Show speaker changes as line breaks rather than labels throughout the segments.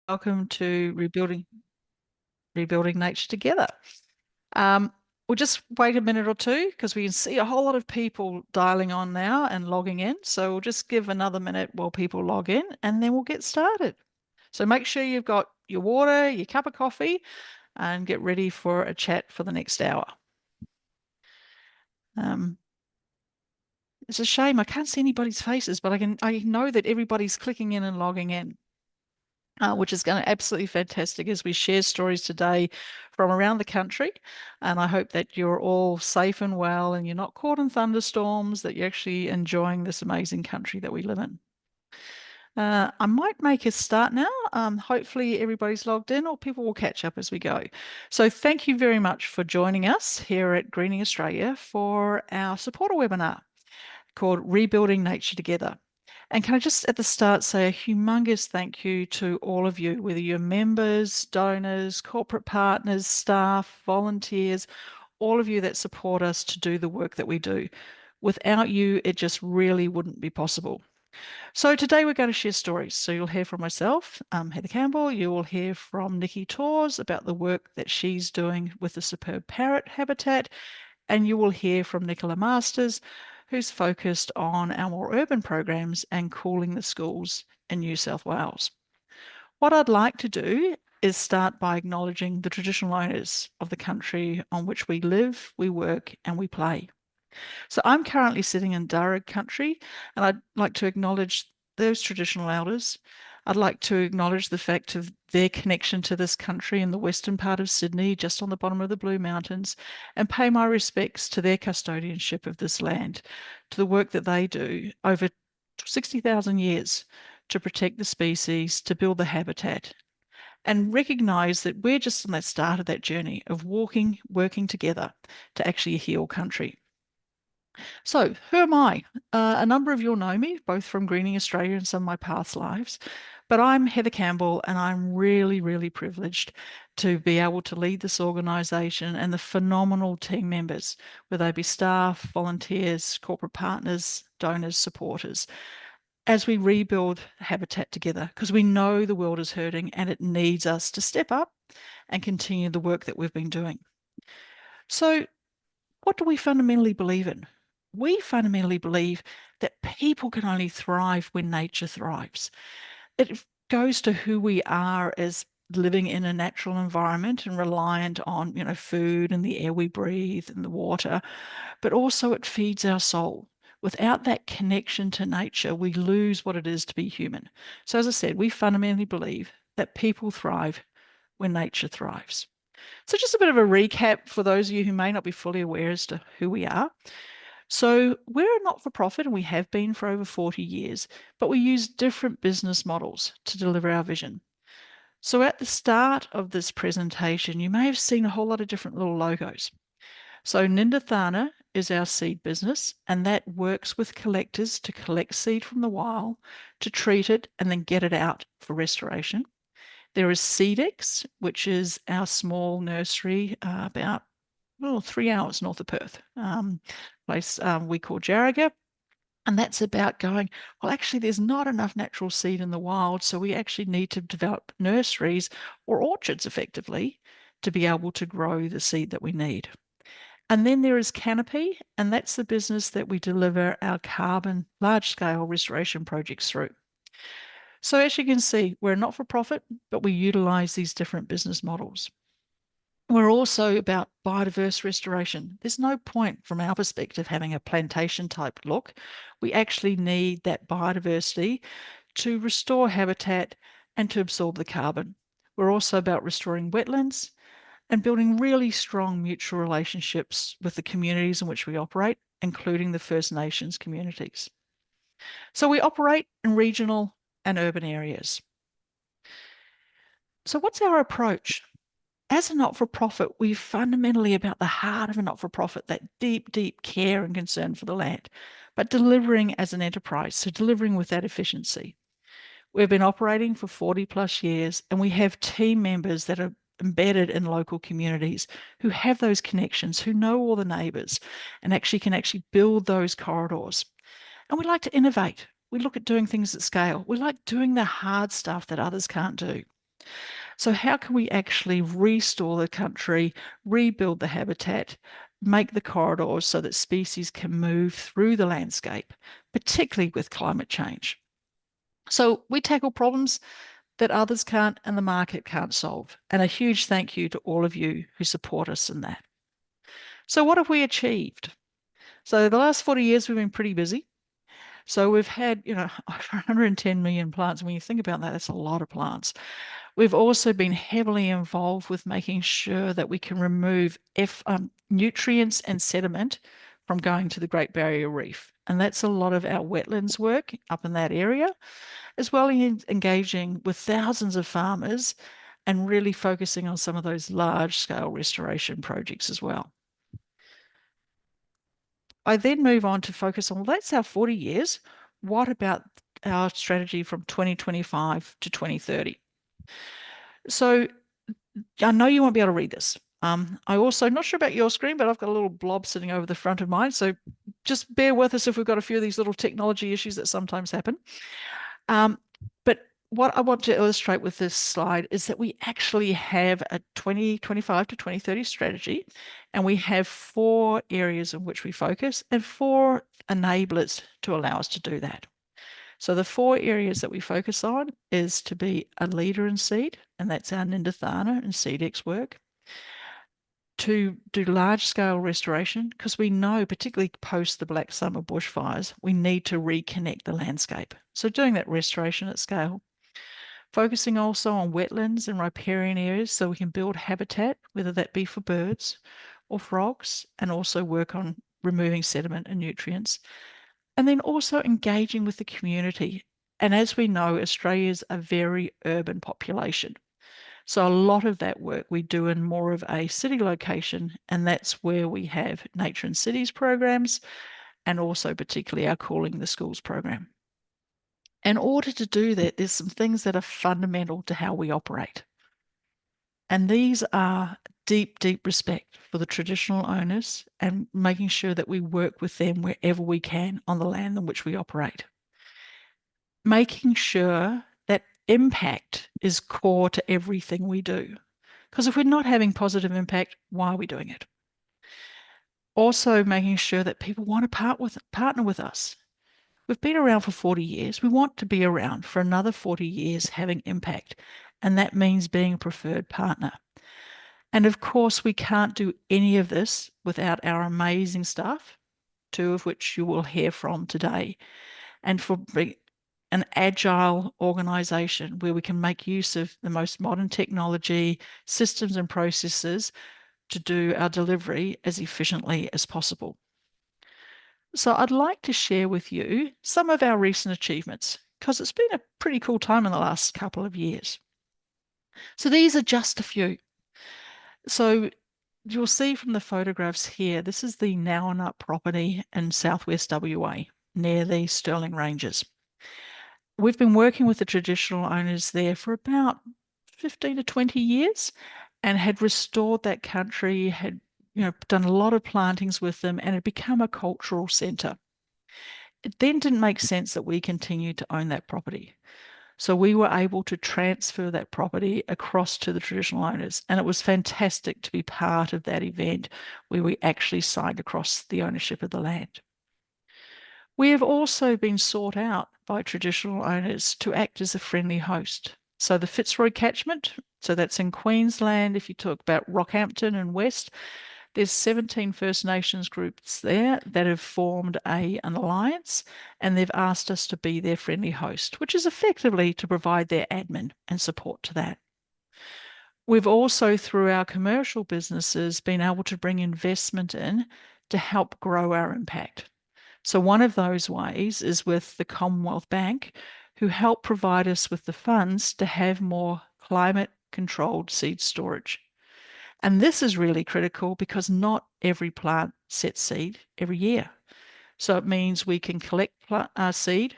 Welcome to Rebuilding Nature Together. Um, we'll just wait a minute or two because we can see a whole lot of people dialing on now and logging in. So we'll just give another minute while people log in and then we'll get started. So make sure you've got your water, your cup of coffee, and get ready for a chat for the next hour. Um, it's a shame I can't see anybody's faces, but I know that everybody's clicking in and logging in. Which is going to absolutely fantastic as we share stories today from around the country. And I hope that you're all safe and well and you're not caught in thunderstorms, that you're actually enjoying this amazing country that we live in. I might make a start now. Hopefully everybody's logged in or people will catch up as we go. So thank you very much for joining us here at Greening Australia for our supporter webinar called Rebuilding Nature Together. And can I just at the start say a humongous thank you to all of you, whether you're members, donors, corporate partners, staff, volunteers, all of you that support us to do the work that we do. Without you, it just really wouldn't be possible. So today we're going to share stories. So you'll hear from myself, Heather Campbell. You will hear from Nikki Torres about the work that she's doing with the superb parrot habitat. And you will hear from Nicola Masters, who's focused on our more urban programs and cooling the schools in New South Wales. What I'd like to do is start by acknowledging the traditional owners of the country on which we live, we work, and we play. So I'm currently sitting in Darug country, and I'd like to acknowledge those traditional elders. I'd like to acknowledge the fact of their connection to this country in the western part of Sydney, just on the bottom of the Blue Mountains, and pay my respects to their custodianship of this land, to the work that they do over 60,000 years to protect the species, to build the habitat, and recognise that we're just on that start of that journey of working together to actually heal country. So, who am I? A number of you'll know me, both from Greening Australia and some of my past lives. But I'm Heather Campbell, and I'm really, really privileged to be able to lead this organisation and the phenomenal team members, whether they be staff, volunteers, corporate partners, donors, supporters, as we rebuild habitat together, because we know the world is hurting and it needs us to step up and continue the work that we've been doing. So, what do we fundamentally believe in? We fundamentally believe that people can only thrive when nature thrives. It goes to who we are as living in a natural environment and reliant on, food and the air we breathe and the water, but also it feeds our soul. Without that connection to nature, we lose what it is to be human. So, as I said, we fundamentally believe that people thrive when nature thrives. So, just a bit of a recap for those of you who may not be fully aware as to who we are. So, we're a not for profit and we have been for over 40 years, but we use different business models to deliver our vision. So, at the start of this presentation, you may have seen a whole lot of different little logos. So, Nindathana is our seed business, and that works with collectors to collect seed from the wild, to treat it, and then get it out for restoration. There is Seedex, which is our small nursery about 3 hours north of Perth, place we call Jarraga. And that's about going, well, actually, there's not enough natural seed in the wild, so we actually need to develop nurseries or orchards effectively to be able to grow the seed that we need. And then there is Canopy, and that's the business that we deliver our carbon large-scale restoration projects through. So as you can see, we're not for profit, but we utilize these different business models. We're also about biodiverse restoration. There's no point from our perspective having a plantation type look. We actually need that biodiversity to restore habitat and to absorb the carbon. We're also about restoring wetlands and building really strong mutual relationships with the communities in which we operate, including the First Nations communities. So we operate in regional and urban areas. So what's our approach? As a not-for-profit, we're fundamentally about the heart of a not-for-profit, that deep, deep care and concern for the land, but delivering as an enterprise, so delivering with that efficiency. We've been operating for 40 plus years, and we have team members that are embedded in local communities who have those connections, who know all the neighbours, and actually can build those corridors. And we like to innovate. We look at doing things at scale. We like doing the hard stuff that others can't do. So how can we actually restore the country, rebuild the habitat, make the corridors so that species can move through the landscape, particularly with climate change? So we tackle problems that others can't and the market can't solve. And a huge thank you to all of you who support us in that. So what have we achieved? So the last 40 years, we've been pretty busy. So we've had, over 110 million plants. When you think about that, that's a lot of plants. We've also been heavily involved with making sure that we can remove nutrients and sediment from going to the Great Barrier Reef. And that's a lot of our wetlands work up in that area, as well as engaging with thousands of farmers and really focusing on some of those large scale restoration projects as well. I then move on to focus on, well, that's our 40 years. What about our strategy from 2025 to 2030? So I know you won't be able to read this. I also, not sure about your screen, but I've got a little blob sitting over the front of mine. So just bear with us if we've got a few of these little technology issues that sometimes happen. But what I want to illustrate with this slide is that we actually have a 2025 to 2030 strategy, and we have 4 areas in which we focus and 4 enablers to allow us to do that. So the 4 areas that we focus on is to be a leader in seed, and that's our Nindathana and SeedX work. To do large scale restoration, because we know, particularly post the Black Summer bushfires, we need to reconnect the landscape. So doing that restoration at scale. Focusing also on wetlands and riparian areas so we can build habitat, whether that be for birds or frogs, and also work on removing sediment and nutrients. And then also engaging with the community. And as we know, Australia's a very urban population. So a lot of that work we do in more of a city location, and that's where we have Nature in Cities programs and also particularly our Calling the Schools program. In order to do that, there's some things that are fundamental to how we operate. And these are deep, deep respect for the traditional owners and making sure that we work with them wherever we can on the land in which we operate. Making sure that impact is core to everything we do. Because if we're not having positive impact, why are we doing it? Also making sure that people want to partner with us. We've been around for 40 years. We want to be around for another 40 years having impact. And that means being a preferred partner. And of course, we can't do any of this without our amazing staff, 2 of which you will hear from today. And for an agile organization where we can make use of the most modern technology, systems and processes to do our delivery as efficiently as possible. So I'd like to share with you some of our recent achievements because it's been a pretty cool time in the last couple of years. So these are just a few. So you'll see from the photographs here, this is the Nowanup property in southwest WA near the Stirling Ranges. We've been working with the traditional owners there for about 15 to 20 years and had restored that country, had done a lot of plantings with them, and had become a cultural centre. It then didn't make sense that we continued to own that property. So we were able to transfer that property across to the traditional owners. And it was fantastic to be part of that event where we actually signed across the ownership of the land. We have also been sought out by traditional owners to act as a friendly host. So the Fitzroy catchment, so that's in Queensland, if you talk about Rockhampton and West, there's 17 First Nations groups there that have formed an alliance, and they've asked us to be their friendly host, which is effectively to provide their admin and support to that. We've also, through our commercial businesses, been able to bring investment in to help grow our impact. So one of those ways is with the Commonwealth Bank, who help provide us with the funds to have more climate-controlled seed storage. And this is really critical because not every plant sets seed every year. So it means we can collect seed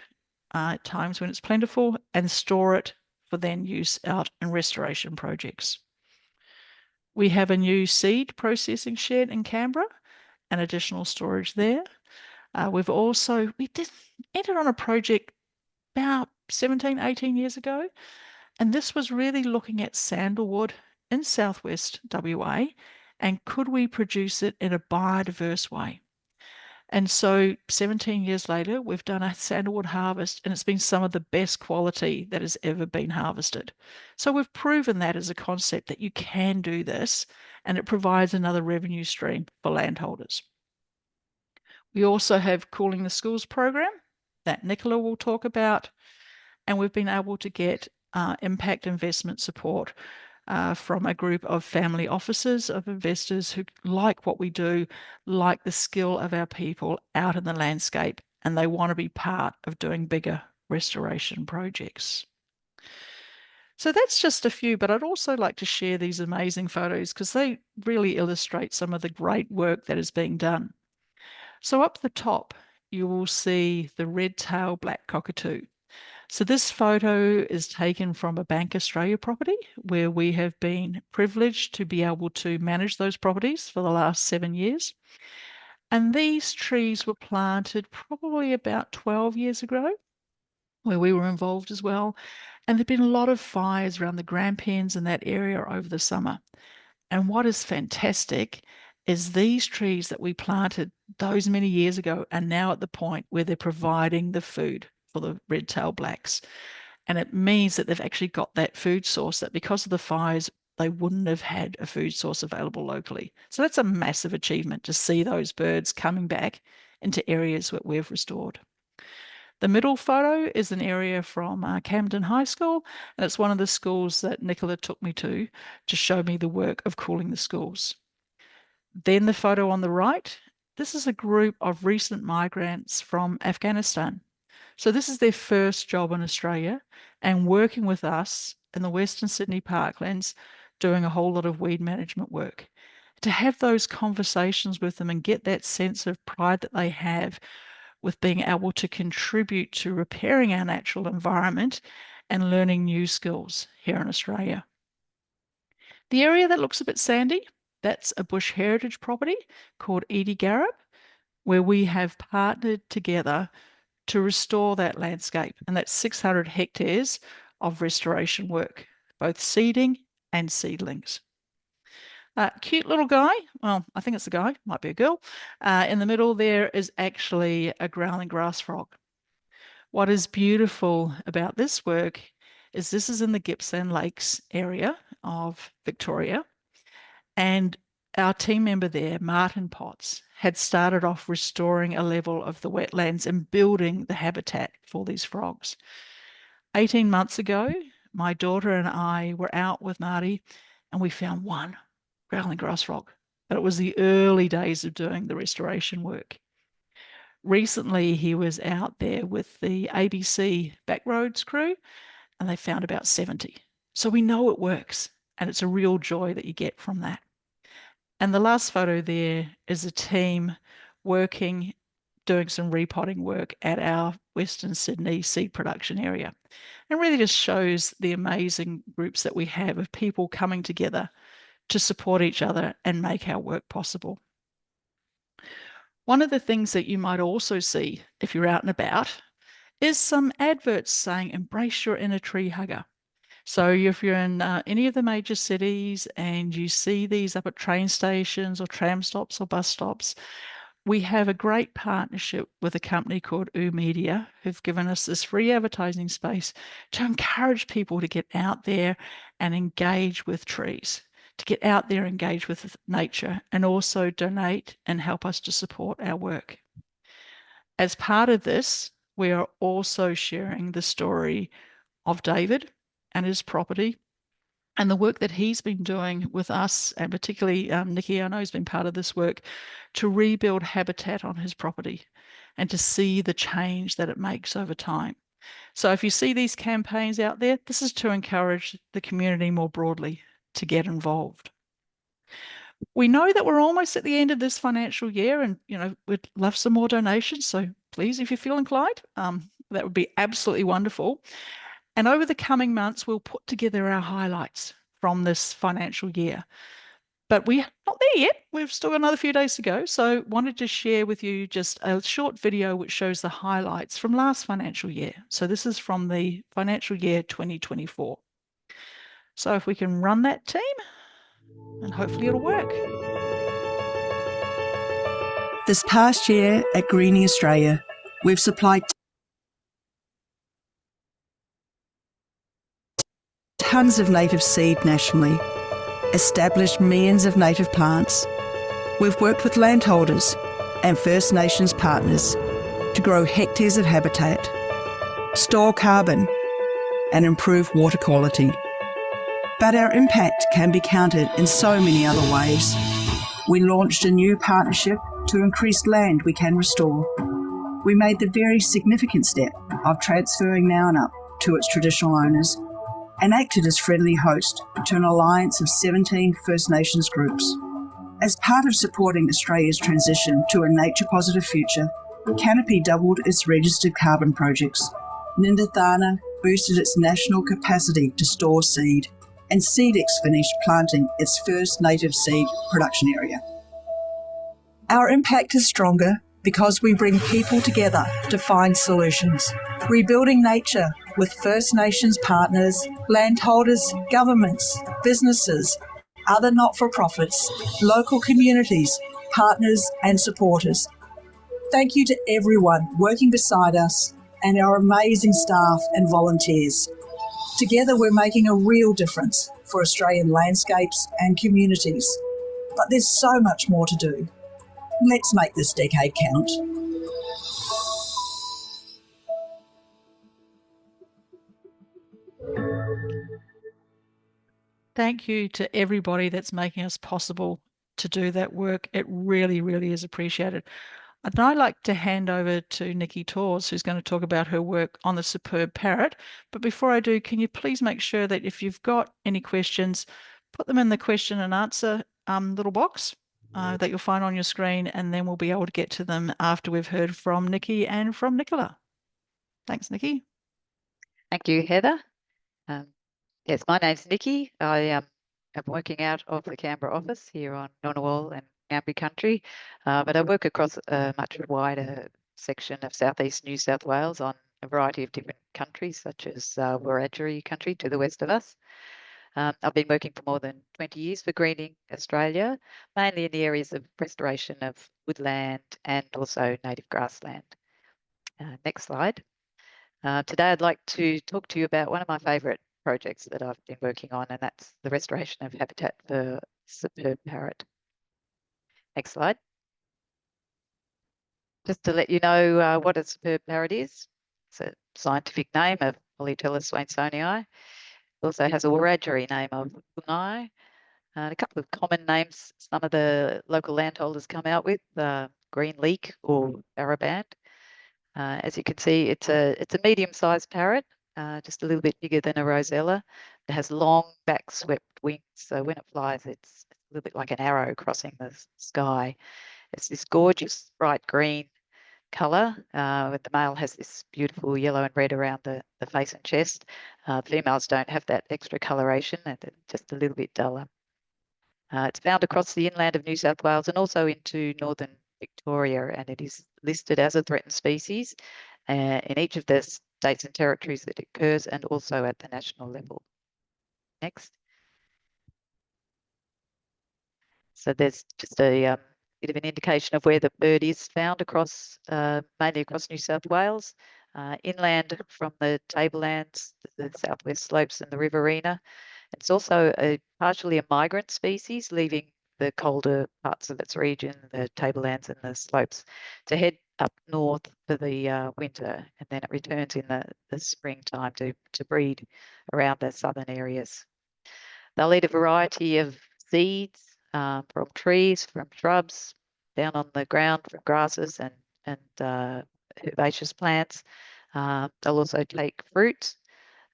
at times when it's plentiful and store it for then use out in restoration projects. We have a new seed processing shed in Canberra and additional storage there. We did enter on a project about 17, 18 years ago, And this was really looking at sandalwood in southwest WA and could we produce it in a biodiverse way? And so 17 years later, we've done a sandalwood harvest and it's been some of the best quality that has ever been harvested. So we've proven that as a concept that you can do this and it provides another revenue stream for landholders. We also have Cooling the Schools program that Nicola will talk about, and we've been able to get impact investment support from a group of family offices of investors who like what we do, like the skill of our people out in the landscape, and they want to be part of doing bigger restoration projects. So that's just a few, but I'd also like to share these amazing photos because they really illustrate some of the great work that is being done. So up the top, you will see the red-tailed black cockatoo. So this photo is taken from a Bank Australia property where we have been privileged to be able to manage those properties for the last 7 years. And these trees were planted probably about 12 years ago, where we were involved as well. And there've been a lot of fires around the Grampians and that area over the summer. And what is fantastic is these trees that we planted those many years ago are now at the point where they're providing the food for the red-tailed blacks. And it means that they've actually got that food source that because of the fires, they wouldn't have had a food source available locally. So that's a massive achievement to see those birds coming back into areas that we've restored. The middle photo is an area from Camden High School, and it's one of the schools that Nicola took me to show me the work of cooling the schools. Then the photo on the right, this is a group of recent migrants from Afghanistan. So this is their first job in Australia and working with us in the Western Sydney parklands, doing a whole lot of weed management work. To have those conversations with them and get that sense of pride that they have with being able to contribute to repairing our natural environment and learning new skills here in Australia. The area that looks a bit sandy, that's a bush heritage property called Edie Garrab, where we have partnered together to restore that landscape. And that's 600 hectares of restoration work, both seeding and seedlings. Cute little guy. Well, I think it's a guy, might be a girl. In the middle there is actually a growling grass frog. What is beautiful about this work is this is in the Gippsland Lakes area of Victoria. And our team member there, Martin Potts, had started off restoring a level of the wetlands and building the habitat for these frogs. 18 months ago, my daughter and I were out with Marty and we found one growling grass frog, but it was the early days of doing the restoration work. Recently, he was out there with the ABC Backroads crew and they found about 70. So we know it works and it's a real joy that you get from that. And the last photo there is a team working, doing some repotting work at our Western Sydney seed production area. And really just shows the amazing groups that we have of people coming together to support each other and make our work possible. One of the things that you might also see if you're out and about is some adverts saying, embrace your inner tree hugger. So if you're in any of the major cities and you see these up at train stations or tram stops or bus stops, we have a great partnership with a company called Media, who've given us this free advertising space to encourage people to get out there and engage with trees, to get out there, engage with nature, and also donate and help us to support our work. As part of this, we are also sharing the story of David and his property and the work that he's been doing with us, and particularly Nikki, I know has been part of this work, to rebuild habitat on his property and to see the change that it makes over time. So if you see these campaigns out there, this is to encourage the community more broadly to get involved. We know that we're almost at the end of this financial year and, we'd love some more donations. So please, if you feel inclined, that would be absolutely wonderful. And over the coming months, we'll put together our highlights from this financial year. But we're not there yet. We've still got another few days to go. So wanted to share with you just a short video which shows the highlights from last financial year. So this is from the financial year 2024. So if we can run that team, and hopefully it'll work.
This past year at Greening Australia, we've supplied tons of native seed nationally, established millions of native plants. We've worked with landholders and First Nations partners to grow hectares of habitat, store carbon, and improve water quality. But our impact can be counted in so many other ways. We launched a new partnership to increase land we can restore. We made the very significant step of transferring Naunup to its traditional owners and acted as friendly host to an alliance of 17 First Nations groups. As part of supporting Australia's transition to a nature-positive future, Canopy doubled its registered carbon projects. Nindathana boosted its national capacity to store seed, and Seedex finished planting its first native seed production area. Our impact is stronger because we bring people together to find solutions. Rebuilding nature with First Nations partners, landholders, governments, businesses, other not-for-profits, local communities, partners and supporters. Thank you to everyone working beside us and our amazing staff and volunteers. Together we're making a real difference for Australian landscapes and communities. But there's so much more to do. Let's make this decade count.
Thank you to everybody that's making us possible to do that work. It really, really is appreciated. I'd now like to hand over to Nikki Tors, who's going to talk about her work on the superb parrot. But before I do, can you please make sure that if you've got any questions, put them in the question and answer little box that you'll find on your screen, and then we'll be able to get to them after we've heard from Nikki and from Nicola. Thanks, Nikki.
Thank you, Heather. Yes, my name's Nikki. I am working out of the Canberra office here on Ngunnawal and Ngambri country, but I work across a much wider section of southeast New South Wales on a variety of different countries, such as Wiradjuri country to the west of us. I've been working for more than 20 years for Greening Australia, mainly in the areas of restoration of woodland and also native grassland. Next slide. Today I'd like to talk to you about one of my favourite projects that I've been working on, and that's the restoration of habitat for superb parrot. Next slide. Just to let you know what a superb parrot is. It's a scientific name of Polytelus swainsonii. It also has a Wiradjuri name of Bunai, and a couple of common names some of the local landholders come out with, green leek or baraband. As you can see, it's a medium-sized parrot, just a little bit bigger than a rosella. It has long back-swept wings, so when it flies, it's a little bit like an arrow crossing the sky. It's this gorgeous bright green colour. The male has this beautiful yellow and red around the face and chest. Females don't have that extra coloration, and they're just a little bit duller. It's found across the inland of New South Wales and also into northern Victoria, and it is listed as a threatened species in each of the states and territories that it occurs, and also at the national level. Next. So there's just a bit of an indication of where the bird is found across, mainly across New South Wales, inland from the tablelands, the southwest slopes and the riverina. It's also partially a migrant species, leaving the colder parts of its region, the tablelands and the slopes, to head up north for the winter, and then it returns in the springtime to breed around the southern areas. They'll eat a variety of seeds from trees, from shrubs, down on the ground from grasses and herbaceous plants. They'll also take fruit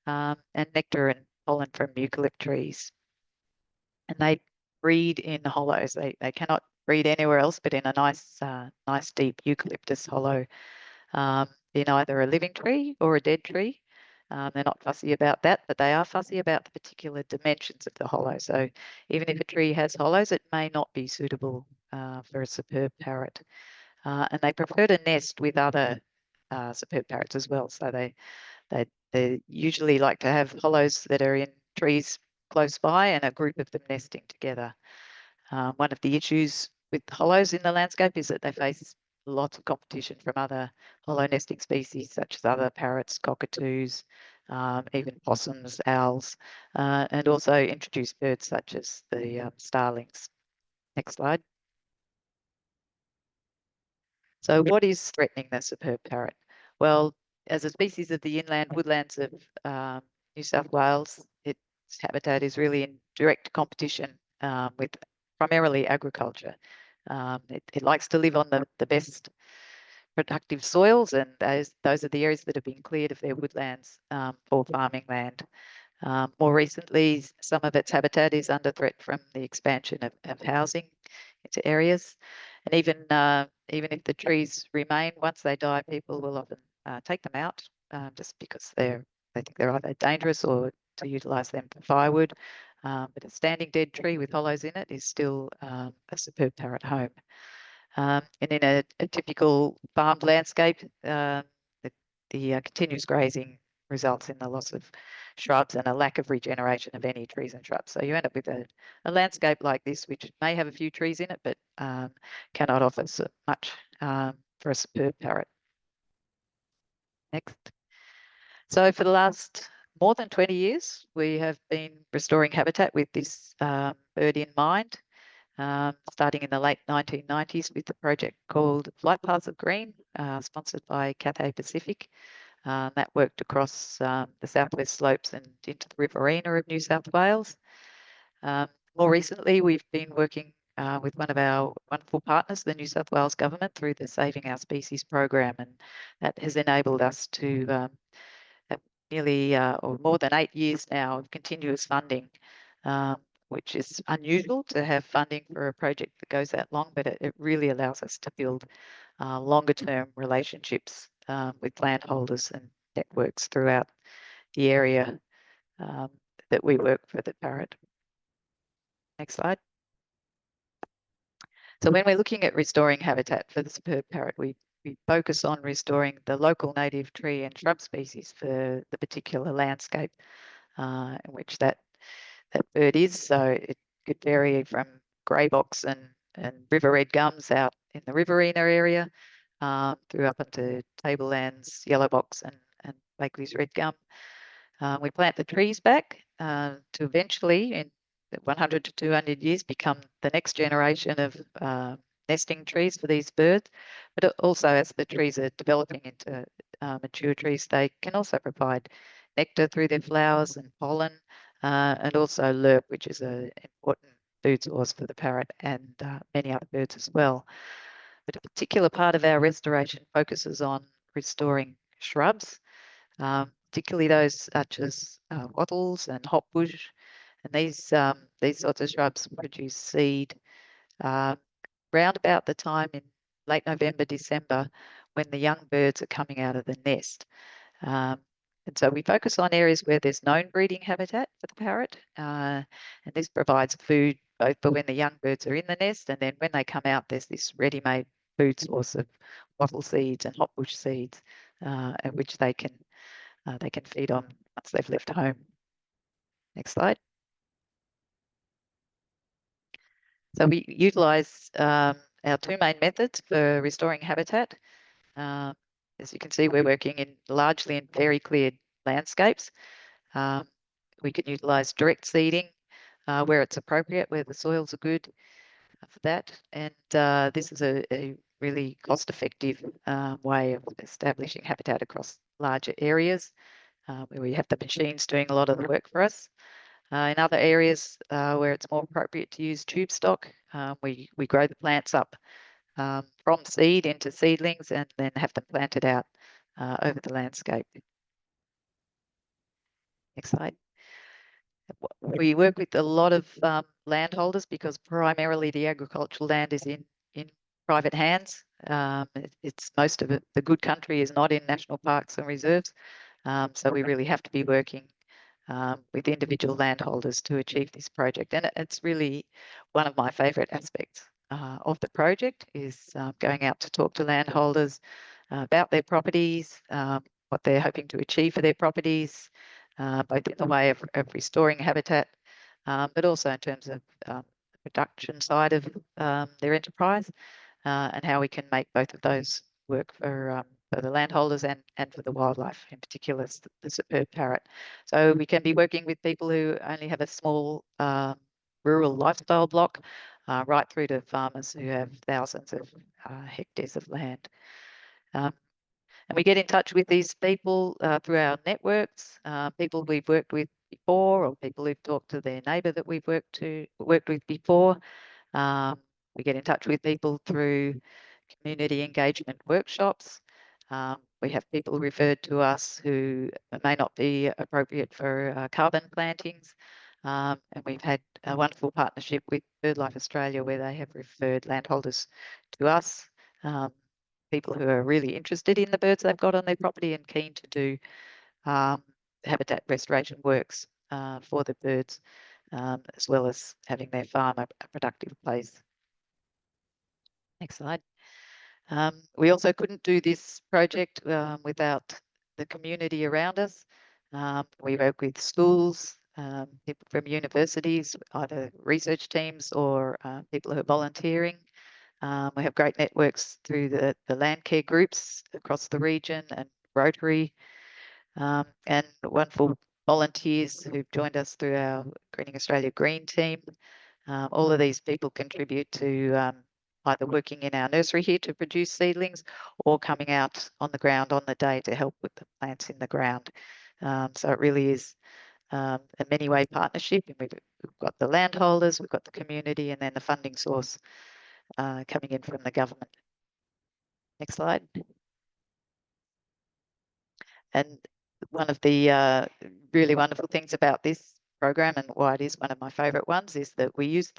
and nectar and pollen from eucalypt trees. And they breed in hollows. They cannot breed anywhere else but in a nice deep eucalyptus hollow in either a living tree or a dead tree. They're not fussy about that, but they are fussy about the particular dimensions of the hollow. So even if a tree has hollows, it may not be suitable for a superb parrot. And they prefer to nest with other superb parrots as well. So they usually like to have hollows that are in trees close by and a group of them nesting together. One of the issues with hollows in the landscape is that they face lots of competition from other hollow nesting species, such as other parrots, cockatoos, even possums, owls, and also introduced birds such as the starlings. Next slide. So what is threatening the superb parrot? Well, as a species of the inland woodlands of New South Wales, its habitat is really in direct competition with primarily agriculture. It likes to live on the best productive soils, and those are the areas that have been cleared of their woodlands for farming land. More recently, some of its habitat is under threat from the expansion of housing into areas. And even if the trees remain, once they die, people will often take them out just because they think they're either dangerous or to utilise them for firewood. But a standing dead tree with hollows in it is still a superb parrot home. And in a typical farmed landscape, the continuous grazing results in the loss of shrubs and a lack of regeneration of any trees and shrubs. So you end up with a landscape like this, which may have a few trees in it, but cannot offer so much for a superb parrot. Next. So for the last more than 20 years, we have been restoring habitat with this bird in mind. Starting in the late 1990s with a project called Flight Paths of Green, sponsored by Cathay Pacific. That worked across the southwest slopes and into the riverina of New South Wales. More recently, we've been working with one of our wonderful partners, the New South Wales Government, through the Saving Our Species program, and that has enabled us to have nearly or more than 8 years now of continuous funding, which is unusual to have funding for a project that goes that long, but it really allows us to build longer term relationships with landholders and networks throughout the area that we work for the parrot. Next slide. So when we're looking at restoring habitat for the superb parrot, we focus on restoring the local native tree and shrub species for the particular landscape in which that bird is. So it could vary from grey box and river red gums out in the riverina area through up into tablelands, yellow box and Blakely's red gum. We plant the trees back to eventually, in 100 to 200 years, become the next generation of nesting trees for these birds. But also, as the trees are developing into mature trees, they can also provide nectar through their flowers and pollen, and also lerp, which is an important food source for the parrot and many other birds as well. But a particular part of our restoration focuses on restoring shrubs, particularly those such as wattles and hopbush. And these sorts of shrubs produce seed round about the time in late November, December, when the young birds are coming out of the nest. And so we focus on areas where there's known breeding habitat for the parrot, and this provides food both for when the young birds are in the nest, and then when they come out, there's this ready-made food source of wattle seeds and hopbush seeds, at which they can feed on once they've left home. Next slide. So we utilise our two main methods for restoring habitat. As you can see, we're working largely in very cleared landscapes. We can utilise direct seeding where it's appropriate, where the soils are good for that. And this is a really cost-effective way of establishing habitat across larger areas where we have the machines doing a lot of the work for us. In other areas where it's more appropriate to use tube stock, we grow the plants up from seed into seedlings and then have them planted out over the landscape. Next slide. We work with a lot of landholders because primarily the agricultural land is in private hands. It's most of it, the good country is not in national parks and reserves. So we really have to be working with individual landholders to achieve this project. And it's really one of my favourite aspects of the project is going out to talk to landholders about their properties, what they're hoping to achieve for their properties, both in the way of restoring habitat but also in terms of production side of their enterprise, and how we can make both of those work for the landholders and for the wildlife, in particular the superb parrot. So we can be working with people who only have a small rural lifestyle block, right through to farmers who have thousands of hectares of land. And we get in touch with these people through our networks, people we've worked with before, or people who've talked to their neighbour that we've worked with before. We get in touch with people through community engagement workshops. We have people referred to us who may not be appropriate for carbon plantings. And we've had a wonderful partnership with BirdLife Australia, where they have referred landholders to us, people who are really interested in the birds they've got on their property and keen to do habitat restoration works for the birds, as well as having their farm a productive place. Next slide. We also couldn't do this project without the community around us. We work with schools, people from universities, either research teams or people who are volunteering. We have great networks through the land care groups across the region and Rotary, and wonderful volunteers who've joined us through our Greening Australia Green team. All of these people contribute to either working in our nursery here to produce seedlings, or coming out on the ground on the day to help with the plants in the ground. So it really is a many-way partnership, and we've got the landholders, we've got the community, and then the funding source coming in from the government. Next slide. And one of the really wonderful things about this program, and why it is one of my favourite ones, is that we use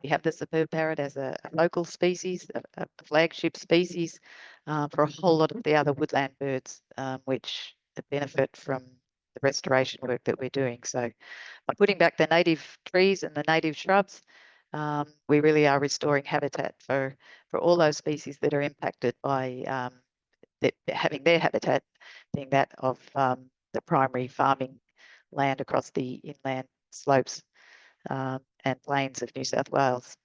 we have the superb parrot as a local species, a flagship species for a whole lot of the other woodland birds, which benefit from the restoration work that we're doing. So by putting back the native trees and the native shrubs, we really are restoring habitat for all those species that are impacted by having their habitat being that of the primary farming land across the inland slopes and plains of New South Wales.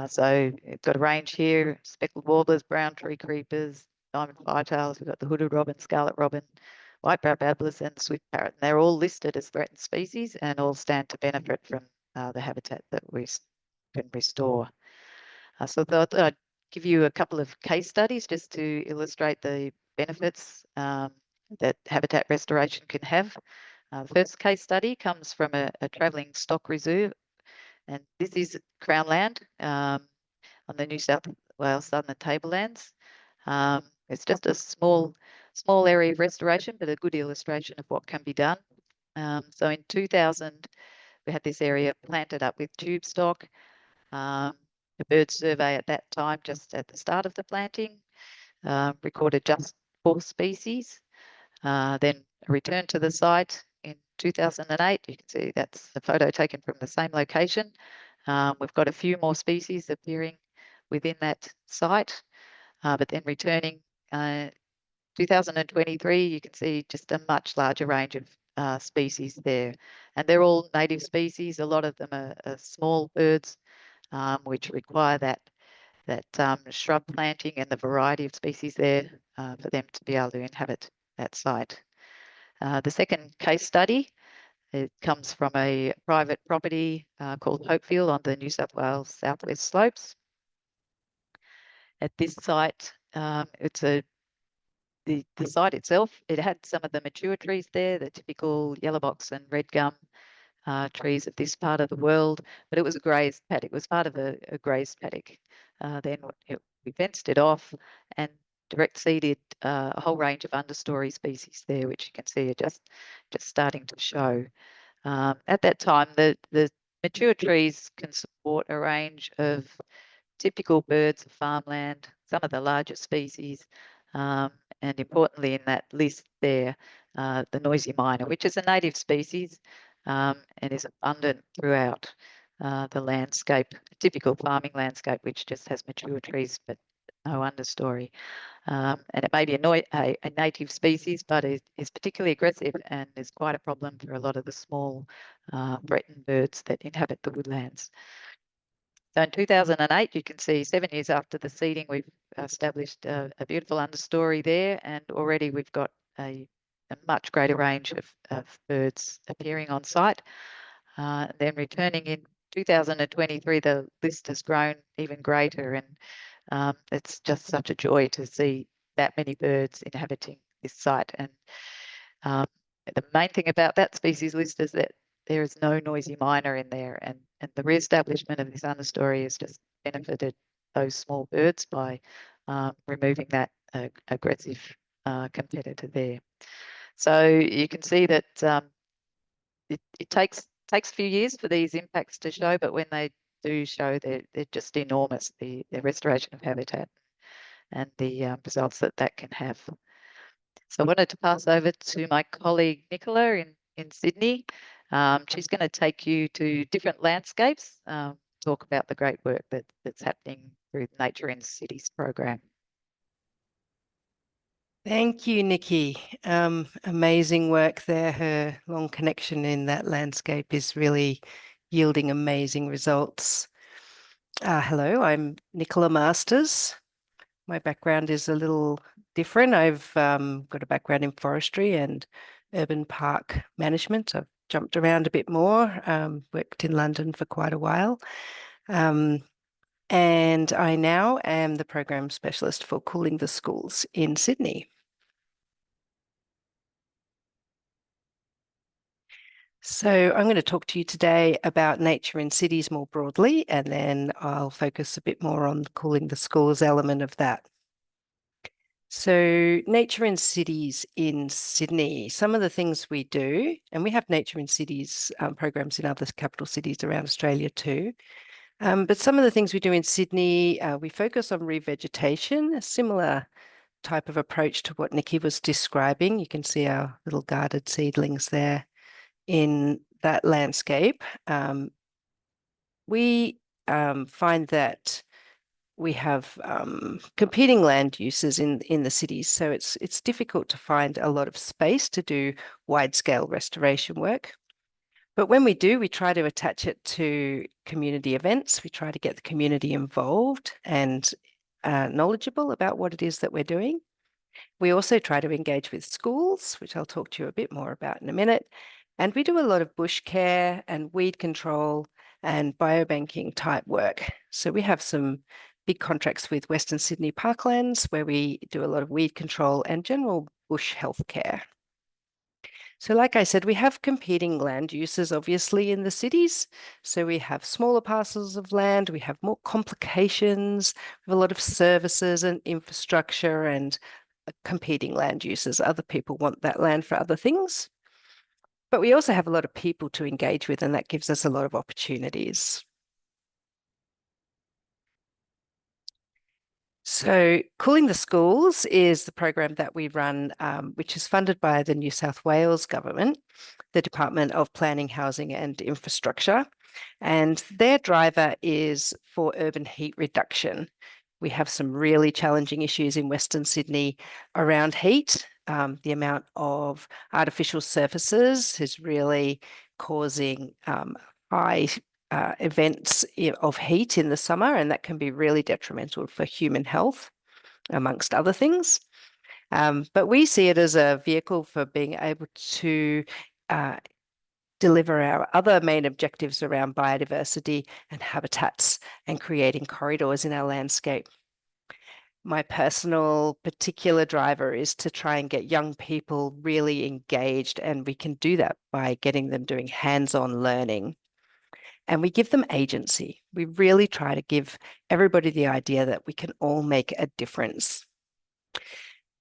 So we've got a range here: speckled warblers, brown tree creepers, diamond firetails. We've got the hooded robin, scarlet robin, white-browed babblers, and the swift parrot. And they're all listed as threatened species and all stand to benefit from the habitat that we can restore. So I thought I'd give you a couple of case studies just to illustrate the benefits that habitat restoration can have. The first case study comes from a travelling stock reserve, and this is Crown Land on the New South Wales Southern Tablelands. It's just a small area of restoration, but a good illustration of what can be done. So in 2000, we had this area planted up with tube stock. The bird survey at that time, just at the start of the planting, recorded just 4 species. Then a return to the site in 2008. You can see that's a photo taken from the same location. We've got a few more species appearing within that site, but then returning 2023, you can see just a much larger range of species there. And they're all native species. A lot of them are small birds, which require that shrub planting and the variety of species there for them to be able to inhabit that site. The second case study, it comes from a private property called Hopefield on the New South Wales southwest slopes. At this site, the site itself, it had some of the mature trees there, the typical yellowbox and red gum trees of this part of the world, but it was a grazed paddock. It was part of a grazed paddock. Then we fenced it off and direct seeded a whole range of understory species there, which you can see are just starting to show. At that time, the mature trees can support a range of typical birds of farmland, some of the larger species, and importantly in that list there, the noisy miner, which is a native species and is abundant throughout the landscape, typical farming landscape, which just has mature trees, but no understory. And it may be a native species, but it is particularly aggressive and is quite a problem for a lot of the small threatened birds that inhabit the woodlands. So in 2008, you can see 7 years after the seeding, we've established a beautiful understory there, and already we've got a much greater range of birds appearing on site. Then returning in 2023, the list has grown even greater, and it's just such a joy to see that many birds inhabiting this site. And um, the main thing about that species list is that there is no noisy miner in there, and the re-establishment of this understory has just benefited those small birds by removing that aggressive competitor there. So you can see that it takes a few years for these impacts to show, but when they do show, they're just enormous. The restoration of habitat and the results that can have. So I wanted to pass over to my colleague Nicola in Sydney. She's going to take you to different landscapes, talk about the great work that's happening through the Nature in Cities program.
Thank you, Nikki. Amazing work there. Her long connection in that landscape is really yielding amazing results. Hello, I'm Nicola Masters. My background is a little different. I've got a background in forestry and urban park management. I've jumped around a bit more, worked in London for quite a while. And I now am the program specialist for Cooling the Schools in Sydney. So I'm going to talk to you today about nature in cities more broadly, and then I'll focus a bit more on cooling the schools element of that. So nature in cities in Sydney, some of the things we do, and we have nature in cities programs in other capital cities around Australia too. But some of the things we do in Sydney, we focus on revegetation, a similar type of approach to what Nikki was describing. You can see our little guarded seedlings there in that landscape. We find that we have competing land uses in the cities, so it's difficult to find a lot of space to do wide-scale restoration work. But when we do, we try to attach it to community events. We try to get the community involved and knowledgeable about what it is that we're doing. We also try to engage with schools, which I'll talk to you a bit more about in a minute. And we do a lot of bush care and weed control and biobanking type work. So we have some big contracts with Western Sydney Parklands where we do a lot of weed control and general bush health care. So like I said, we have competing land uses, obviously, in the cities. So we have smaller parcels of land, we have more complications, we have a lot of services and infrastructure and competing land uses. Other people want that land for other things. But we also have a lot of people to engage with, and that gives us a lot of opportunities. So Cooling the Schools is the program that we run, which is funded by the New South Wales government, the Department of Planning, Housing and Infrastructure. And their driver is for urban heat reduction. We have some really challenging issues in Western Sydney around heat. The amount of artificial surfaces is really causing high events of heat in the summer, and that can be really detrimental for human health, amongst other things. But we see it as a vehicle for being able to deliver our other main objectives around biodiversity and habitats and creating corridors in our landscape. My personal particular driver is to try and get young people really engaged, and we can do that by getting them doing hands-on learning. And we give them agency. We really try to give everybody the idea that we can all make a difference.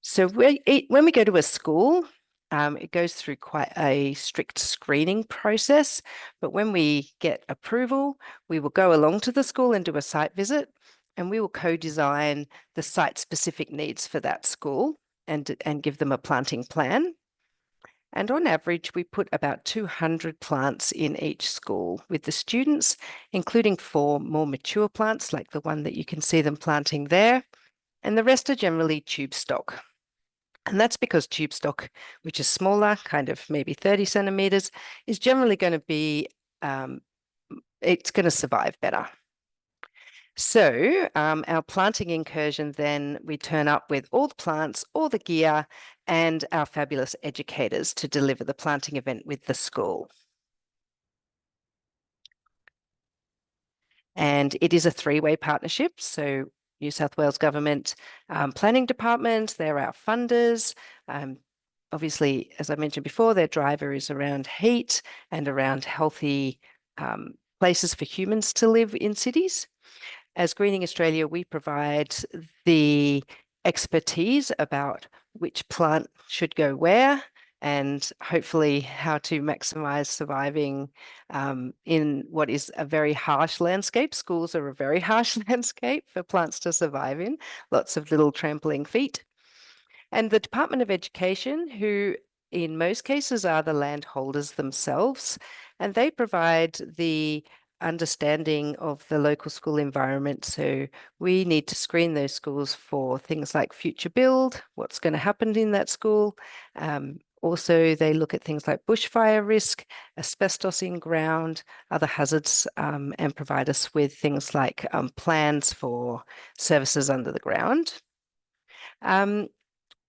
So when we go to a school, it goes through quite a strict screening process. But when we get approval, we will go along to the school and do a site visit, and we will co-design the site-specific needs for that school and give them a planting plan. And on average, we put about 200 plants in each school with the students, including 4 more mature plants like the one that you can see them planting there, and the rest are generally tube stock. And that's because tube stock, which is smaller, kind of maybe 30 centimeters, is generally going to be, it's going to survive better. So our planting incursion, then we turn up with all the plants, all the gear, and our fabulous educators to deliver the planting event with the school. And it is a three-way partnership. So New South Wales Government Planning Department, they're our funders. Obviously, as I mentioned before, their driver is around heat and around healthy places for humans to live in cities. As Greening Australia, we provide the expertise about which plant should go where and hopefully how to maximize surviving in what is a very harsh landscape. Schools are a very harsh landscape for plants to survive in, lots of little trampling feet. And the Department of Education, who in most cases are the landholders themselves, and they provide the understanding of the local school environment. So we need to screen those schools for things like future build, what's going to happen in that school. Also, they look at things like bushfire risk, asbestos in ground, other hazards, and provide us with things like plans for services under the ground.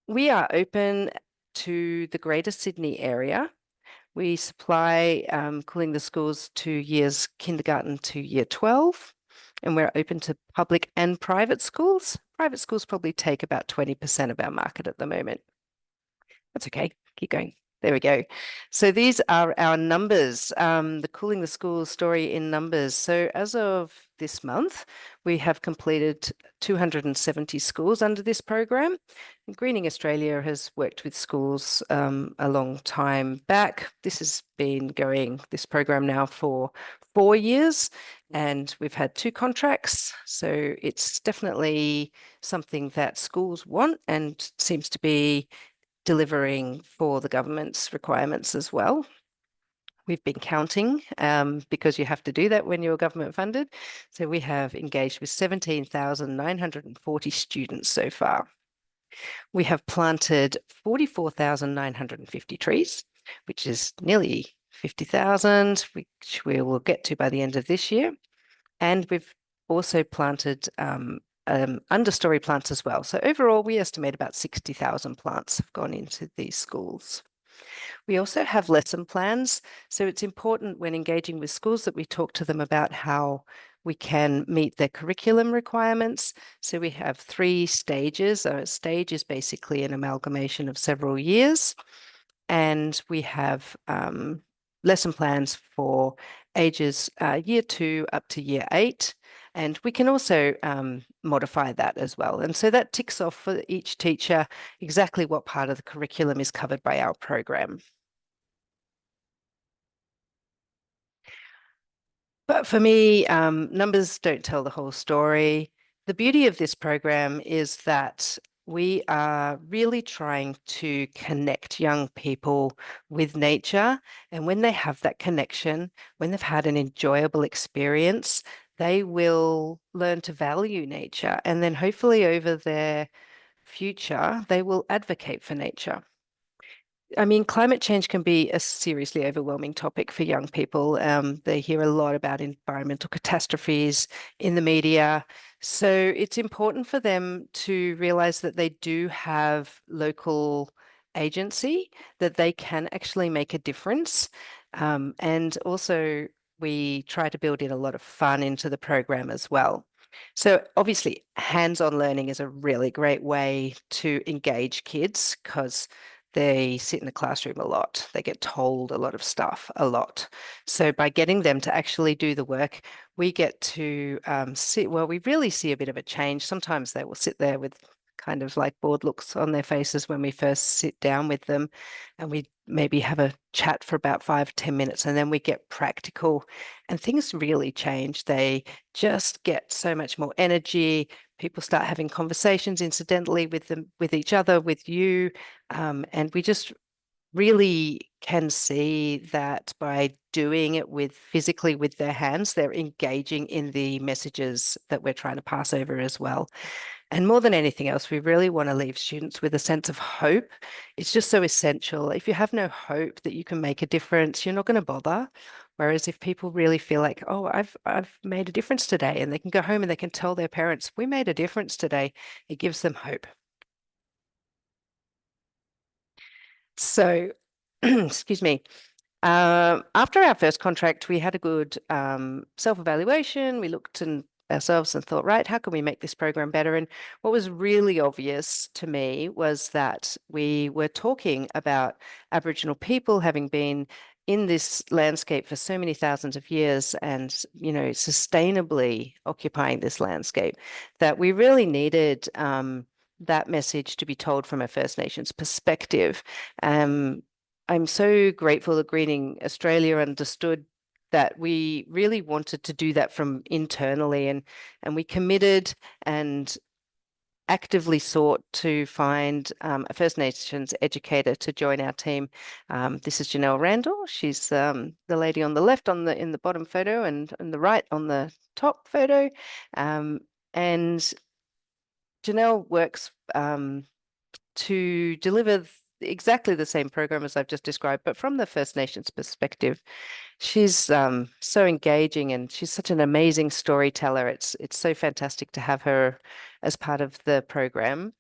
We are open to the Greater Sydney area. We supply cooling the schools to years kindergarten to year 12, and we're open to public and private schools. Private schools probably take about 20% of our market at the moment. That's okay, keep going. There we go. So these are our numbers, the Cooling the Schools story in numbers. So as of this month, we have completed 270 schools under this program. And Greening Australia has worked with schools a long time back. This has been going, this program now for 4 years, and we've had 2 contracts. So it's definitely something that schools want and seems to be delivering for the government's requirements as well. We've been counting because you have to do that when you're government funded. So we have engaged with 17,940 students so far. We have planted 44,950 trees, which is nearly 50,000, which we will get to by the end of this year. And we've also planted understory plants as well. So overall, we estimate about 60,000 plants have gone into these schools. We also have lesson plans. So it's important when engaging with schools that we talk to them about how we can meet their curriculum requirements. So we have 3 stages. A stage is basically an amalgamation of several years. And we have lesson plans for ages year 2 up to year 8. And we can also modify that as well. And so that ticks off for each teacher exactly what part of the curriculum is covered by our program. But for me, numbers don't tell the whole story. The beauty of this program is that we are really trying to connect young people with nature. And when they have that connection, when they've had an enjoyable experience, they will learn to value nature. And then hopefully over their future, they will advocate for nature. I mean, climate change can be a seriously overwhelming topic for young people. They hear a lot about environmental catastrophes in the media. So it's important for them to realize that they do have local agency, that they can actually make a difference. And also, we try to build in a lot of fun into the program as well. So obviously, hands-on learning is a really great way to engage kids because they sit in the classroom a lot. They get told a lot of stuff a lot. So by getting them to actually do the work, we get to we really see a bit of a change. Sometimes they will sit there with kind of like bored looks on their faces when we first sit down with them, and we maybe have a chat for about 5-10 minutes, and then we get practical and things really change. They just get so much more energy. People start having conversations incidentally with them, with each other, with you, and we just really can see that by doing it with physically with their hands, they're engaging in the messages that we're trying to pass over as well. And more than anything else, we really want to leave students with a sense of hope. It's just so essential. If you have no hope that you can make a difference, you're not going to bother. Whereas if people really feel like, oh, I've made a difference today, and they can go home and they can tell their parents, we made a difference today, it gives them hope. So, excuse me. After our first contract, we had a good self-evaluation. We looked ourselves and thought, right, how can we make this program better? And what was really obvious to me was that we were talking about Aboriginal people having been in this landscape for so many thousands of years and, you know, sustainably occupying this landscape, that we really needed that message to be told from a First Nations perspective. I'm so grateful that Greening Australia understood that we really wanted to do that from internally, and we committed and actively sought to find a First Nations educator to join our team. This is Janelle Randall. She's the lady on the left in the bottom photo, and on the right on the top photo. And Janelle works to deliver exactly the same program as I've just described, but from the First Nations perspective. She's so engaging, and she's such an amazing storyteller. It's so fantastic to have her as part of the program.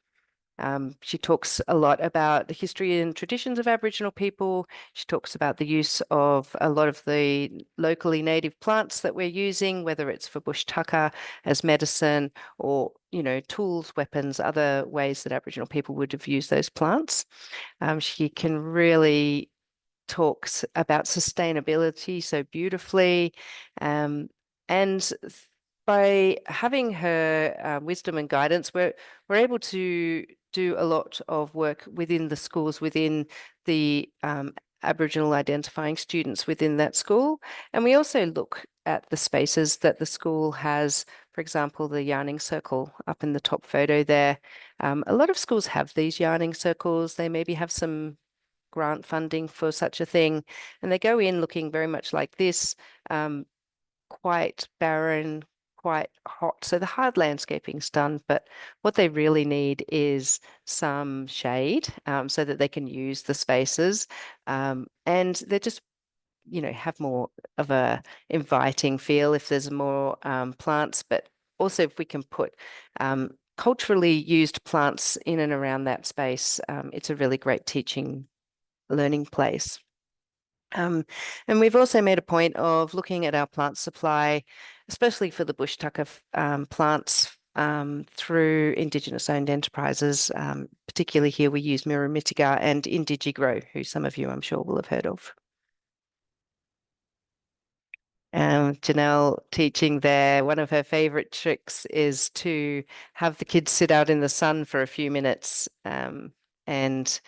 She talks a lot about the history and traditions of Aboriginal people. She talks about the use of a lot of the locally native plants that we're using, whether it's for bush tucker as medicine or, you know, tools, weapons, other ways that Aboriginal people would have used those plants. She can really talks about sustainability so beautifully. And by having her wisdom and guidance, we're able to do a lot of work within the schools, within the Aboriginal identifying students within that school. And we also look at the spaces that the school has, for example, the yarning circle up in the top photo there. A lot of schools have these yarning circles. They maybe have some grant funding for such a thing, and they go in looking very much like this, quite barren, quite hot. So the hard landscaping's done, but what they really need is some shade so that they can use the spaces, and they're just, you know, have more of a inviting feel if there's more plants, but also if we can put culturally used plants in and around that space, it's a really great teaching learning place. And we've also made a point of looking at our plant supply, especially for the bush tucker plants through Indigenous owned enterprises. Particularly here we use Mirror and Indigigrow, who some of you I'm sure will have heard of. Janelle teaching there, one of her favorite tricks is to have the kids sit out in the sun for a few minutes. And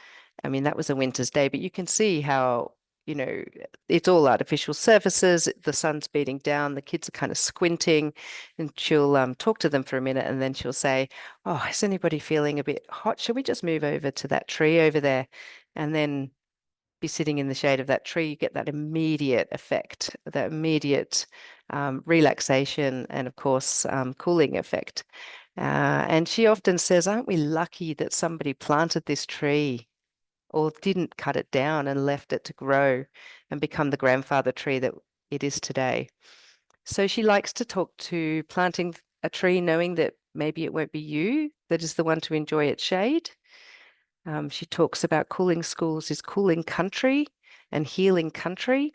I mean, that was a winter's day, but you can see how, you know, it's all artificial surfaces, the sun's beating down, the kids are kind of squinting, and she'll talk to them for a minute, and then she'll say, oh, is anybody feeling a bit hot? Shall we just move over to that tree over there? And then be sitting in the shade of that tree, you get that immediate effect, that immediate relaxation, and of course, cooling effect. And she often says, aren't we lucky that somebody planted this tree or didn't cut it down and left it to grow and become the grandfather tree that it is today? So she likes to talk to planting a tree, knowing that maybe it won't be you that is the one to enjoy its shade. She talks about cooling schools is cooling country and healing country.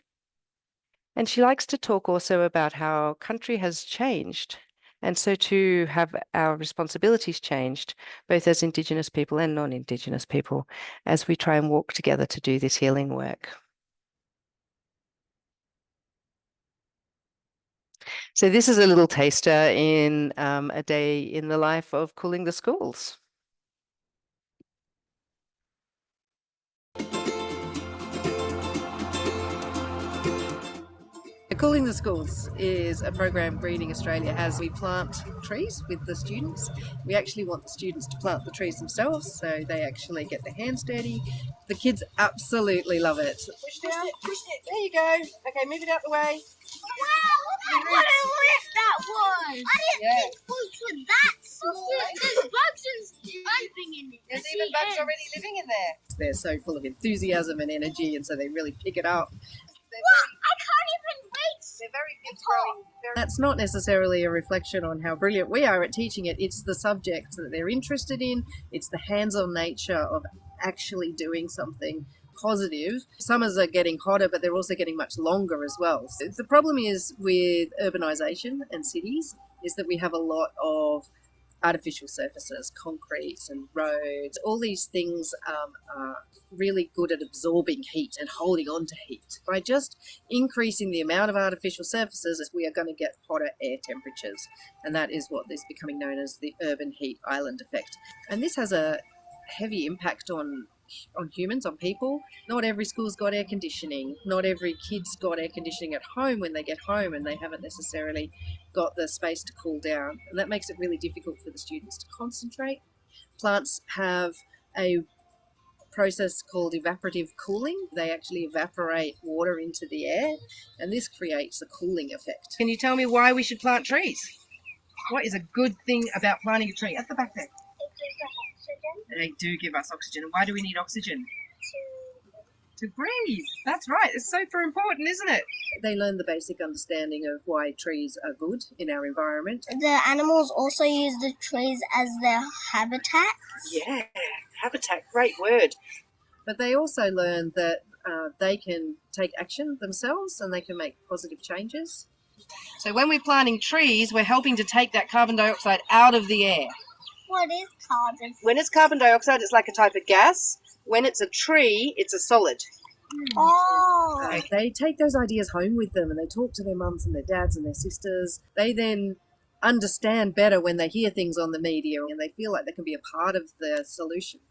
And she likes to talk also about how country has changed. And so too have our responsibilities changed, both as Indigenous people and non-Indigenous people, as we try and walk together to do this healing work. So this is a little taster in a day in the life of cooling the schools. Cooling the Schools is a program Greening Australia has. We plant trees with the students. We actually want the students to plant the trees themselves, so they actually get their hands dirty. The kids absolutely love it. Push down, push it. There you go. Okay, move it out the way.
Wow, look, I want to lift that one. I didn't think boots were that small. There's
already living in there. They're so full of enthusiasm and energy, and so they really pick it up.
I can't even wait.
They're very big growing. That's not necessarily a reflection on how brilliant we are at teaching it. It's the subject that they're interested in. It's the hands-on nature of actually doing something positive. Summers are getting hotter, but they're also getting much longer as well. So the problem is with urbanisation and cities is that we have a lot of artificial surfaces, concrete and roads. All these things are really good at absorbing heat and holding on to heat. By just increasing the amount of artificial surfaces, we are going to get hotter air temperatures. And that is what is becoming known as the urban heat island effect. And this has a heavy impact on humans, on people. Not every school's got air conditioning. Not every kid's got air conditioning at home when they get home, and they haven't necessarily got the space to cool down. And that makes it really difficult for the students to concentrate. Plants have a process called evaporative cooling. They actually evaporate water into the air, and this creates a cooling effect. Can you tell me why we should plant trees? What is a good thing about planting a tree? At the back there. They do give us oxygen. And why do we need oxygen? To breathe. That's right. It's super important, isn't it? They learn the basic understanding of why trees are good in our environment.
The animals also use the trees as their habitat.
Yeah, habitat, great word. But they also learn that they can take action themselves and they can make positive changes. So when we're planting trees, we're helping to take that carbon dioxide out of the air.
What is carbon?
When it's carbon dioxide, it's like a type of gas. When it's a tree, it's a solid.
Oh.
They take those ideas home with them and they talk to their mums and their dads and their sisters. They then understand better when they hear things on the media and they feel like they can be a part of the solution.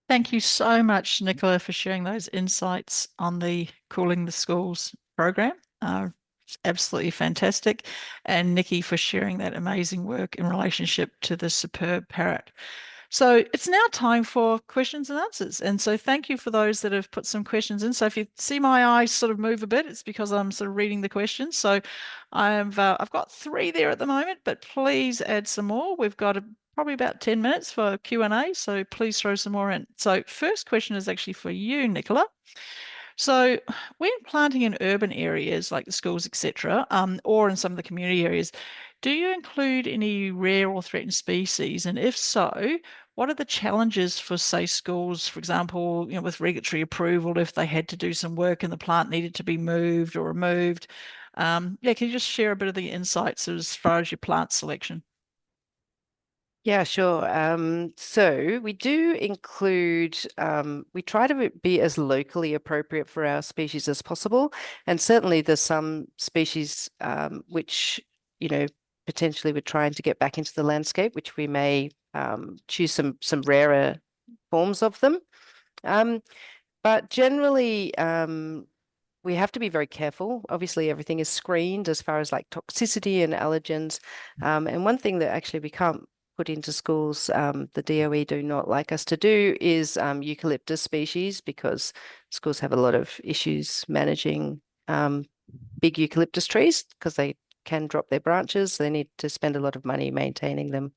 Thank you so much, Nicola, for sharing those insights on the Cooling the Schools program. It's absolutely fantastic. And Nikki for sharing that amazing work in relationship to the superb parrot. So it's now time for questions and answers. And so thank you for those that have put some questions in. So if you see my eyes sort of move a bit, it's because I'm sort of reading the questions. So I've got 3 there at the moment, but please add some more. We've got probably about 10 minutes for Q&A, so please throw some more in. So first question is actually for you, Nicola. So when planting in urban areas like the schools, etc., or in some of the community areas, do you include any rare or threatened species? And if so, what are the challenges for, say, schools, for example, with regulatory approval, if they had to do some work and the plant needed to be moved or removed? Can you just share a bit of the insights as far as your plant selection?
Yeah, sure. So we do include, we try to be as locally appropriate for our species as possible. And certainly there's some species which, potentially we're trying to get back into the landscape, which we may choose some rarer forms of them. But generally, we have to be very careful. Obviously, everything is screened as far as like toxicity and allergens. And one thing that actually we can't put into schools, the DOE do not like us to do, is eucalyptus species, because schools have a lot of issues managing big eucalyptus trees because they can drop their branches. They need to spend a lot of money maintaining them.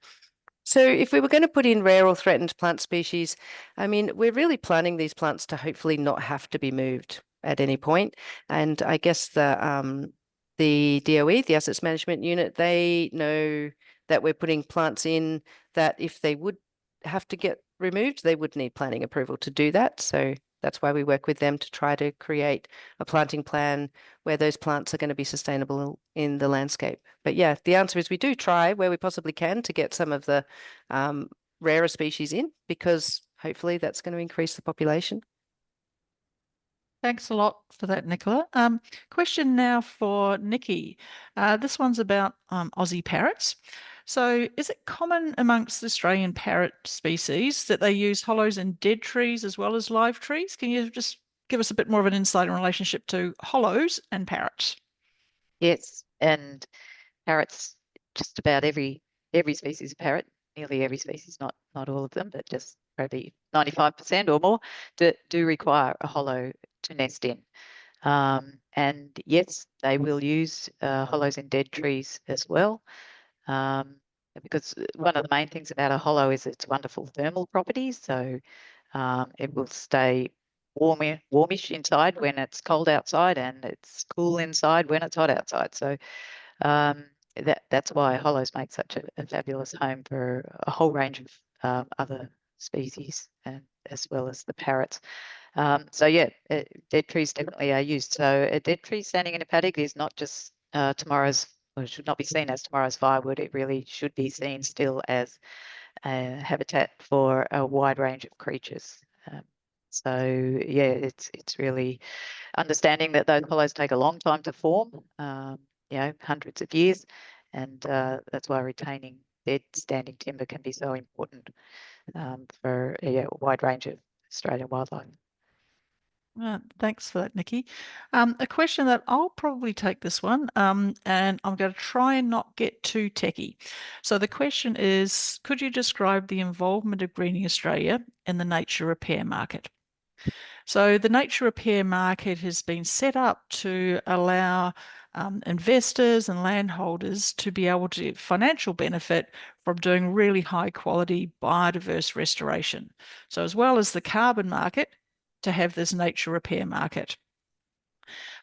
So if we were going to put in rare or threatened plant species, I mean, we're really planting these plants to hopefully not have to be moved at any point. And I guess the DOE, the Assets Management Unit, they know that we're putting plants in that if they would have to get removed, they would need planning approval to do that. So that's why we work with them to try to create a planting plan where those plants are going to be sustainable in the landscape. But yeah, the answer is we do try where we possibly can to get some of the rarer species in, because hopefully that's going to increase the population.
Thanks a lot for that, Nicola. Question now for Nikki. This one's about Aussie parrots. So is it common amongst Australian parrot species that they use hollows in dead trees as well as live trees? Can you just give us a bit more of an insight in relationship to hollows and parrots?
Yes, and parrots, just about every species of parrot, nearly every species, not all of them, but just probably 95% or more, do require a hollow to nest in. And yes, they will use hollows in dead trees as well. Because one of the main things about a hollow is its wonderful thermal properties. So it will stay warmish inside when it's cold outside, and it's cool inside when it's hot outside. So that's why hollows make such a fabulous home for a whole range of other species, and as well as the parrots. So yeah, dead trees definitely are used. So a dead tree standing in a paddock is not just tomorrow's, or should not be seen as tomorrow's firewood. It really should be seen still as a habitat for a wide range of creatures. So yeah, it's really understanding that those hollows take a long time to form, hundreds of years, and that's why retaining dead standing timber can be so important for a wide range of Australian wildlife.
Thanks for that, Nikki. A question that I'll probably take this one, and I'm going to try and not get too techie. So the question is, could you describe the involvement of Greening Australia in the nature repair market? So the nature repair market has been set up to allow investors and landholders to be able to get financial benefit from doing really high quality biodiverse restoration. So as well as the carbon market, to have this nature repair market.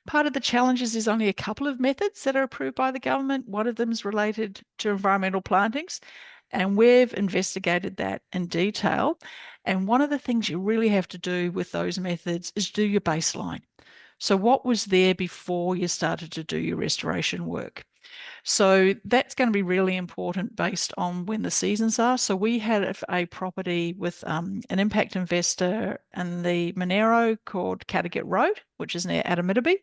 Part of the challenge is there's only a couple of methods that are approved by the government. One of them is related to environmental plantings, and we've investigated that in detail. And one of the things you really have to do with those methods is do your baseline. So what was there before you started to do your restoration work? So that's going to be really important based on when the seasons are. So we had a property with an impact investor in the Monero called Cattegat Road, which is near Adamittaby.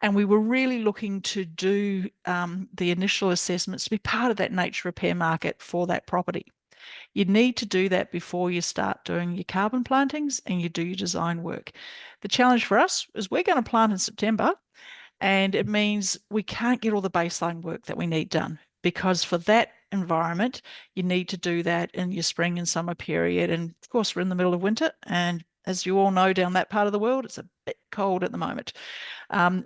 And we were really looking to do the initial assessments to be part of that nature repair market for that property. You need to do that before you start doing your carbon plantings and you do your design work. The challenge for us is we're going to plant in September, and it means we can't get all the baseline work that we need done, because for that environment, you need to do that in your spring and summer period. And of course, we're in the middle of winter. And as you all know, down that part of the world, it's a bit cold at the moment.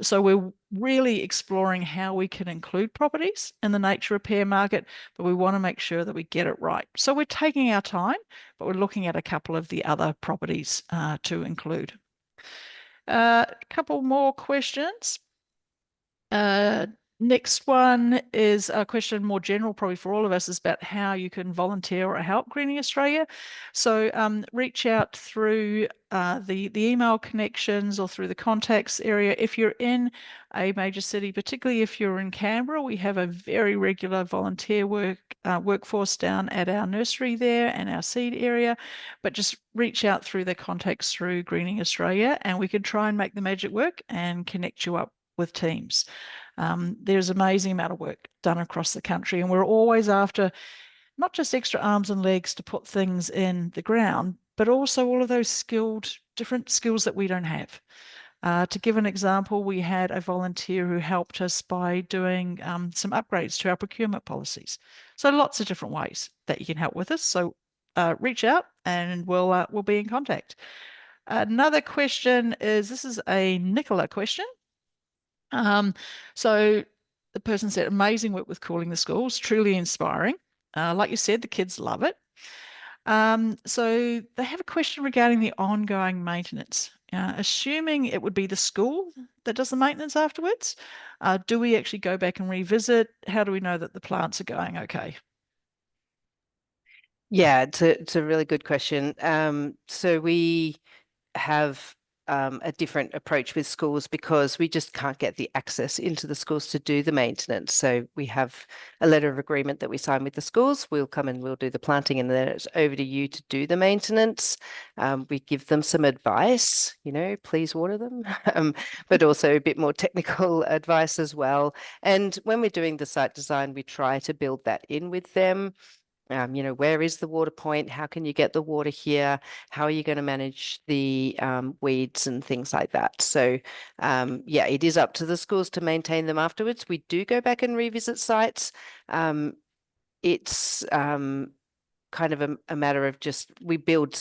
So we're really exploring how we can include properties in the nature repair market, but we want to make sure that we get it right. So we're taking our time, but we're looking at a couple of the other properties to include. A couple more questions. Next one is a question more general, probably for all of us, is about how you can volunteer or help Greening Australia. So reach out through the email connections or through the contacts area. If you're in a major city, particularly if you're in Canberra, we have a very regular volunteer workforce down at our nursery there and our seed area. But just reach out through the contacts through Greening Australia, and we can try and make the magic work and connect you up with teams. There's an amazing amount of work done across the country, and we're always after not just extra arms and legs to put things in the ground, but also all of those different skills that we don't have. To give an example, we had a volunteer who helped us by doing some upgrades to our procurement policies. So lots of different ways that you can help with us. So reach out and we'll be in contact. Another question is, this is a Nicola question. So the person said, amazing work with Calling the Schools, truly inspiring. Like you said, the kids love it. So they have a question regarding the ongoing maintenance. Assuming it would be the school that does the maintenance afterwards, do we actually go back and revisit? How do we know that the plants are going okay?
Yeah, it's a really good question. So we have a different approach with schools because we just can't get the access into the schools to do the maintenance. So we have a letter of agreement that we sign with the schools. We'll come and we'll do the planting, and then it's over to you to do the maintenance. We give them some advice, please water them, but also a bit more technical advice as well. And when we're doing the site design, we try to build that in with them. Where is the water point? How can you get the water here? How are you going to manage the weeds and things like that? So, yeah, it is up to the schools to maintain them afterwards. We do go back and revisit sites. It's kind of a matter of just we build,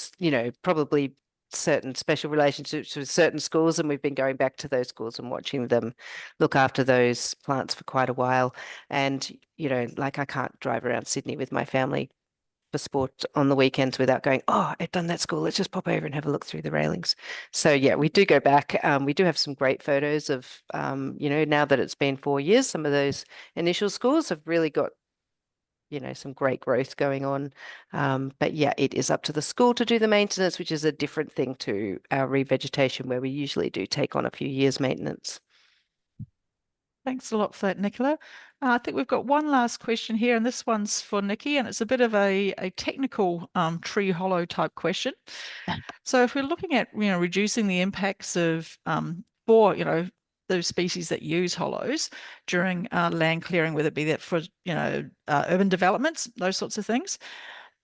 probably certain special relationships with certain schools, and we've been going back to those schools and watching them look after those plants for quite a while. And, you know, like I can't drive around Sydney with my family for sport on the weekends without going, oh, I've done that school. Let's just pop over and have a look through the railings. So yeah, we do go back. We do have some great photos of, you know, now that it's been 4 years, some of those initial schools have really got, you know, some great growth going on. But yeah, it is up to the school to do the maintenance, which is a different thing to our revegetation, where we usually do take on a few years maintenance.
Thanks a lot for that, Nicola. I think we've got one last question here, and this one's for Nikki, and it's a bit of a technical tree hollow type question. So if we're looking at, you know, reducing the impacts of for, you know, those species that use hollows during land clearing, whether it be that for, you know, urban developments, those sorts of things.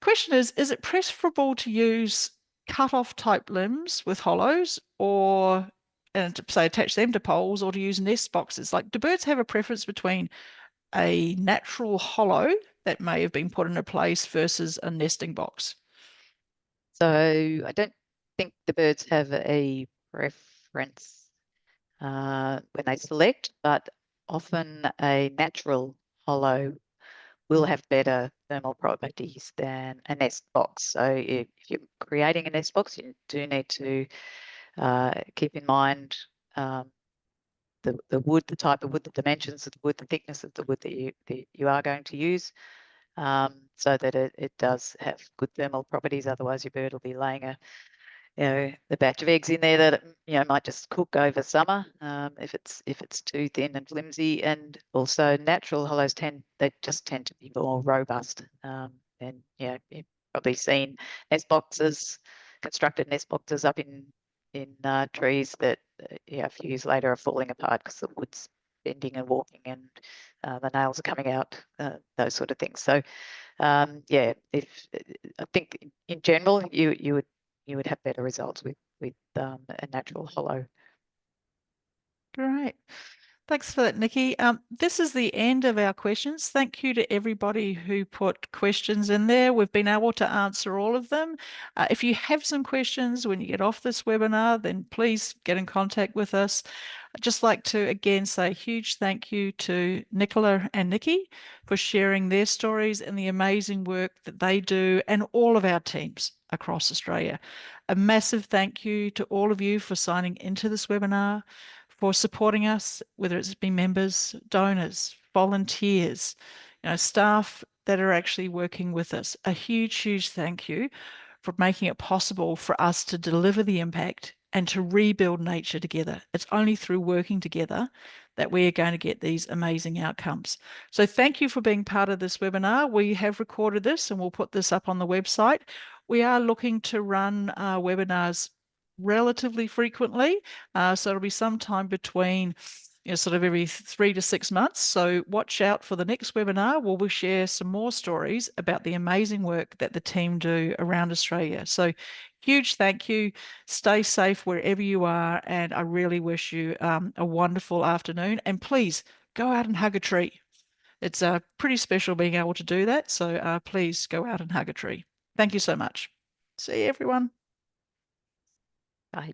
Question is it preferable to use cut-off type limbs with hollows, or and to say attach them to poles, or to use nest boxes? Like, do birds have a preference between a natural hollow that may have been put in a place versus a nesting box?
So I don't think the birds have a preference when they select, but often a natural hollow will have better thermal properties than a nest box. So if you're creating a nest box, you do need to keep in mind the wood, the type of wood, the dimensions of the wood, the thickness of the wood that you are going to use, so that it does have good thermal properties. Otherwise, your bird will be laying a batch of eggs in there that might just cook over summer if it's too thin and flimsy. And also natural hollows tend to be more robust. And you've probably seen constructed nest boxes up in trees that a few years later are falling apart because the wood's bending and warping and the nails are coming out, those sort of things. So yeah, I think in general you would have better results with a natural hollow.
Great. Thanks for that, Nikki. This is the end of our questions. Thank you to everybody who put questions in there. We've been able to answer all of them. If you have some questions when you get off this webinar, then please get in contact with us. I'd just like to again say a huge thank you to Nicola and Nikki for sharing their stories and the amazing work that they do, and all of our teams across Australia. A massive thank you to all of you for signing into this webinar, for supporting us, whether it's been members, donors, volunteers, staff that are actually working with us. A huge, huge thank you for making it possible for us to deliver the impact and to rebuild nature together. It's only through working together that we are going to get these amazing outcomes. So thank you for being part of this webinar. We have recorded this and we'll put this up on the website. We are looking to run webinars relatively frequently. So it'll be sometime between sort of every 3 to 6 months. So watch out for the next webinar where we'll share some more stories about the amazing work that the team do around Australia. So huge thank you. Stay safe wherever you are. And I really wish you a wonderful afternoon. And please go out and hug a tree. It's pretty special being able to do that. So please go out and hug a tree. Thank you so much. See you, everyone.
Bye.